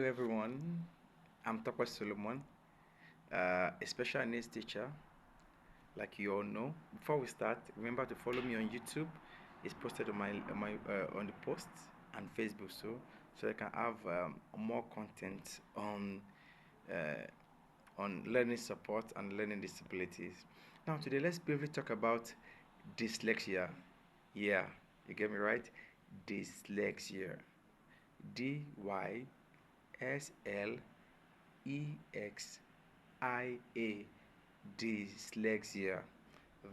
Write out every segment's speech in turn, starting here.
Hello everyone, I'm Tapa Solomon, a special needs teacher, like you all know. Before we start, remember to follow me on YouTube. It's posted on on the post and Facebook, so I can have more content uh, on learning support and learning disabilities. Now today, let's briefly talk about dyslexia. Yeah, you get me right. Dyslexia. Dyslexia, dyslexia.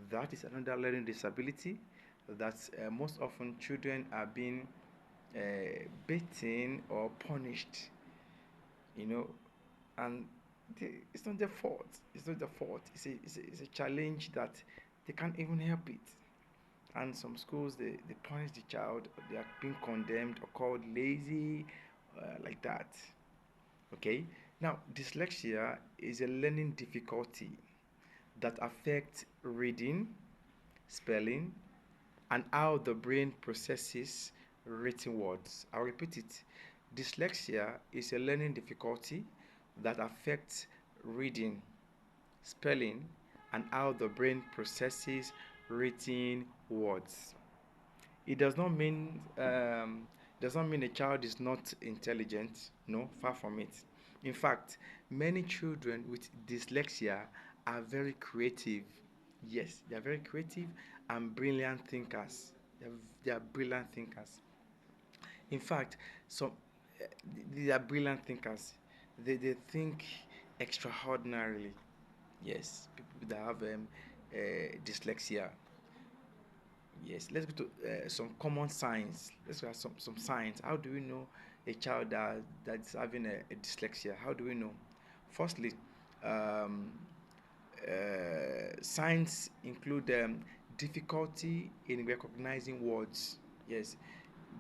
That is another learning disability that most often children are being beaten or punished, you know, and it's not their fault. It's not their fault. It's a challenge that they can't even help it. And some schools they punish the child. They are being condemned or called lazy, like that. Okay. Now, dyslexia is a learning difficulty that affects reading, spelling, and how the brain processes written words. I'll repeat it. Dyslexia is a learning difficulty that affects reading, spelling, and how the brain processes written words. It does not mean a child is not intelligent. No, far from it. In fact, many children with dyslexia are very creative. Yes, they are very creative and brilliant thinkers. They are brilliant thinkers. In fact, some uh, they are brilliant thinkers. They think extraordinarily. Yes, people that have dyslexia. Yes, let's go to some common signs. Let's look at some signs. How do we know a child that's having a dyslexia? How do we know? Firstly, um, signs include difficulty in recognizing words. Yes,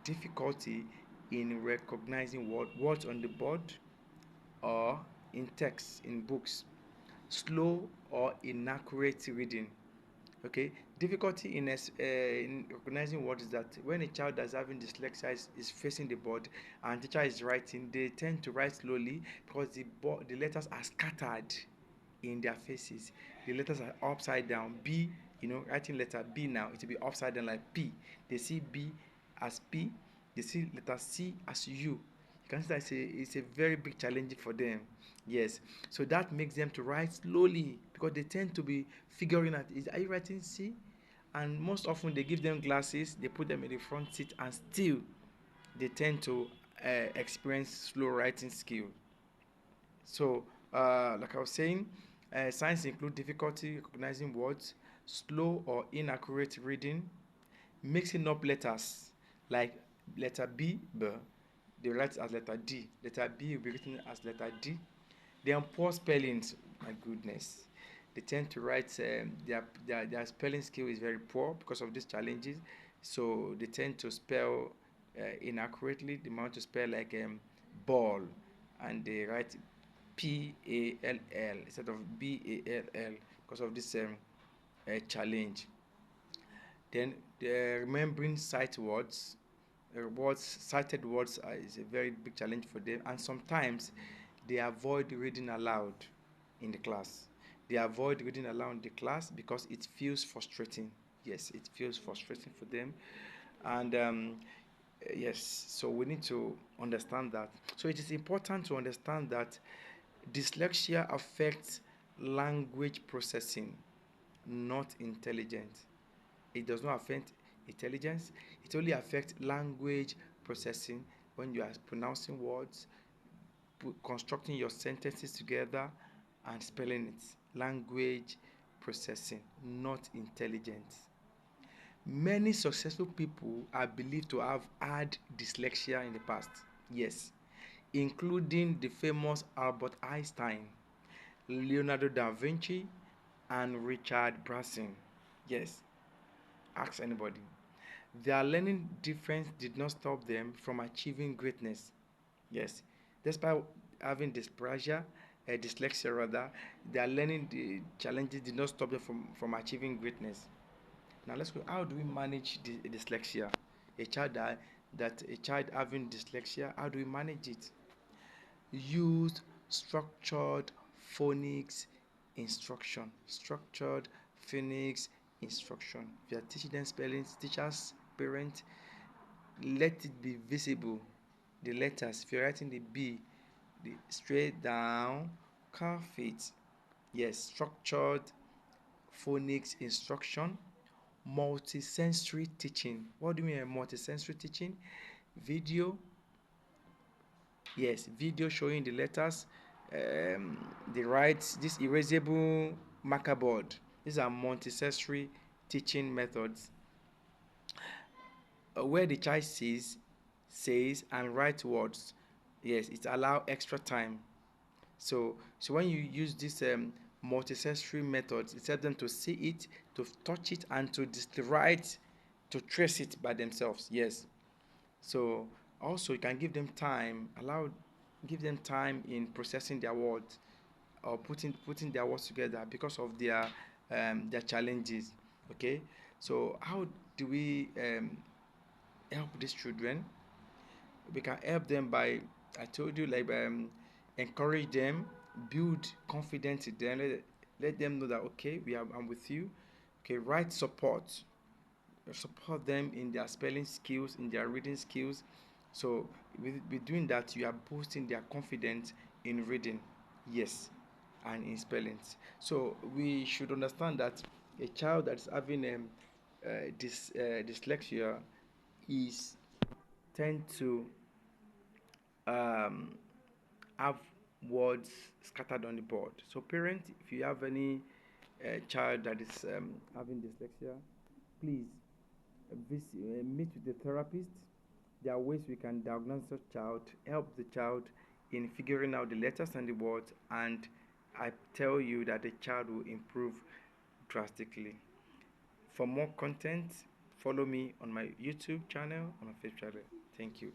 difficulty in recognizing words on the board or in text in books. Slow or inaccurate reading. Okay, difficulty in recognizing what is that when a child that's having dyslexia is facing the board and teacher is writing, they tend to write slowly because the letters are scattered in their faces. The letters are upside down. B, writing letter B now, it will be upside down like P. They see B as P, they see letter C as U. You can see that it's a very big challenge for them. Yes, so that makes them to write slowly because they tend to be figuring out, are you writing C? And most often they give them glasses, they put them in the front seat, and still they tend to experience slow writing skill. So, like I was saying, signs include difficulty recognizing words, slow or inaccurate reading, mixing up letters like letter B, they write as letter D. Letter B will be written as letter D. Then poor spellings, my goodness. They tend to write, their spelling skill is very poor because of these challenges. So they tend to spell inaccurately. They want to spell like ball, and they write PALL instead of BALL because of this challenge. Then remembering sight words, cited words is a very big challenge for them, and sometimes they avoid reading aloud in the class. They avoid reading aloud in the class because it feels frustrating. Yes, it feels frustrating for them, and yes, so we need to understand that. So it is important to understand that dyslexia affects language processing, not intelligence. It does not affect intelligence. It only affects language processing when you are pronouncing words, constructing your sentences together, and spelling it. Language processing, not intelligence. Many successful people are believed to have had dyslexia in the past. Yes, including the famous Albert Einstein, Leonardo da Vinci, and Richard Branson. Yes, ask anybody. Their learning difference did not stop them from achieving greatness. Yes, despite having dyslexia rather, their learning the challenges did not stop them from achieving greatness. Now let's go. How do we manage dyslexia? A child that a child having dyslexia, how do we manage it? use structured phonics instruction. Structured phonics instruction. If you are teaching them spellings, teachers, parents, let it be visible. The letters, if you're writing the B, the straight down, curve it. Yes, structured phonics instruction. Multisensory teaching. What do you mean by multisensory teaching? Video, yes, video showing the letters, the rights, this erasable marker board. These are multisensory teaching methods where the child says and write words. Yes, it allow extra time. So when you use this multisensory methods, it helps them to see it, to touch it, and to write, to trace it by themselves. Yes. So also you can give them time, give them time in processing their words or putting their words together because of their challenges. Okay. So how do we help these children? We can help them by, I told you, like encourage them, build confidence in them, let them know that okay, I'm with you. Okay, write support them in their spelling skills, in their reading skills. So with doing that, you are boosting their confidence in reading, yes, and in spellings. So we should understand that a child that is having dyslexia is tend to um, have words scattered on the board. So parents, if you have any child that is having dyslexia, please meet with the therapist. There are ways we can diagnose the child, help the child in figuring out the letters and the words, and I tell you that the child will improve drastically. For more content, follow me on my YouTube channel, on my Facebook channel. Thank you.